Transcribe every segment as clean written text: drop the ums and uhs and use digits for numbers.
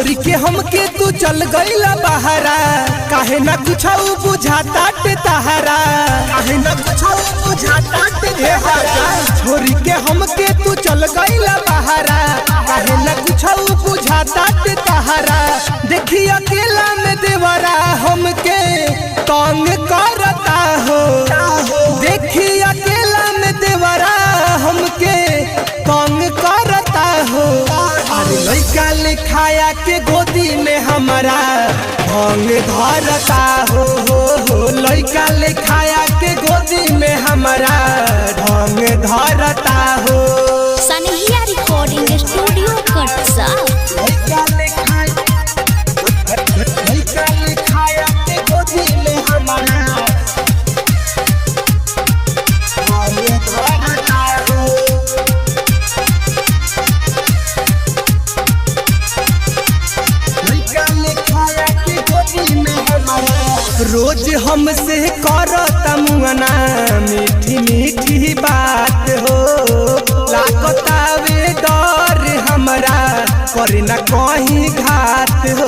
छोरी के हमके तू चल गईला बहारा, काहे ना कुछ बुझाता ते तहारा, काहे ना कुछ बुझाता ते तहारा। छोरी के हमके तू चल गईला बहारा, काहे ना कुछ बुझाता ते तहारा। देखी अकेला में देवरा हमके तंग करता हो, देखी अकेला में देवरा हमके तंग करता हो। अरे लइका लिखाया के गोदी में हमारा भंग धरता हो लइका लिखाया के गोदी में हमारा ढंग धरता हो। सनहिया रिकॉर्डिंग स्टूडियो कटसा। लइका लिखाया के गोदी में हमारा ढंग धरता हो। रोज हमसे करता मुआना मीठी मीठी बात हो, लागता वे डर हमरा करे न कहीं घात हो,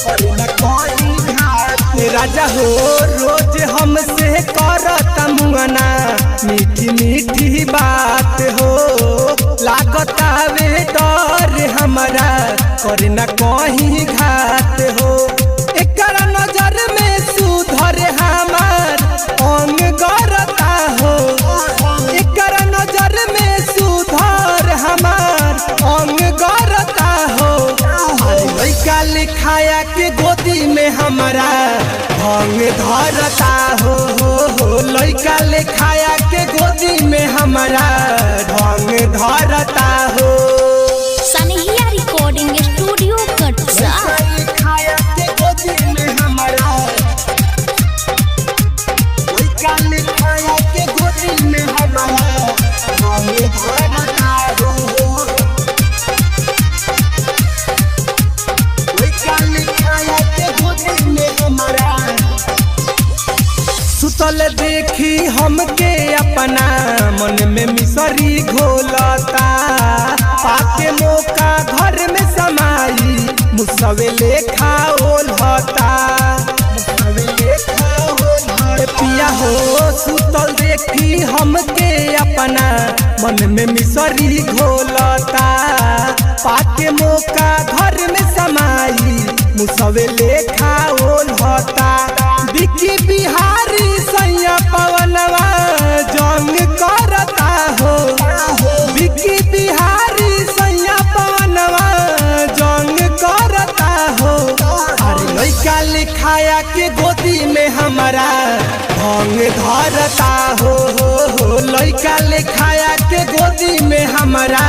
करे न कहीं घात। राजा हो रोज हमसे करता मुआना मीठी मीठी बात हो, लागता वे डर हमरा करे न कहीं घात हो। एकर नजर में सुधर हमार अंग गरता हो, एकर नजर में सुधर हमार अंग गरता हो। लइका लिखाया के गोदी में हमारा भंग धरता हो लइका लिखाया के गोदी में हमारा ढंग धरता हो। सनहिया रिकॉर्डिंग स्टूडियो कटसा। सुतल देखी हमके अपना मन में मिसरी घोलता, पाके मौका घर में समाई मुसवे लेखा ओलता। पिया हो सुतल देखी हमके अपना मन में मिसरी घोलता, पाके मौका घर में समाई मुसवे लेखा ओलता। बिकी बिहारी सैया पवनवा जंग करता हो, बिकी बिहारी सैया पवनवा जंग करता हो। अरे लइका लिखाया के गोदी में हमारा भंग धरता हो लइका लिखाया के गोदी में हमारा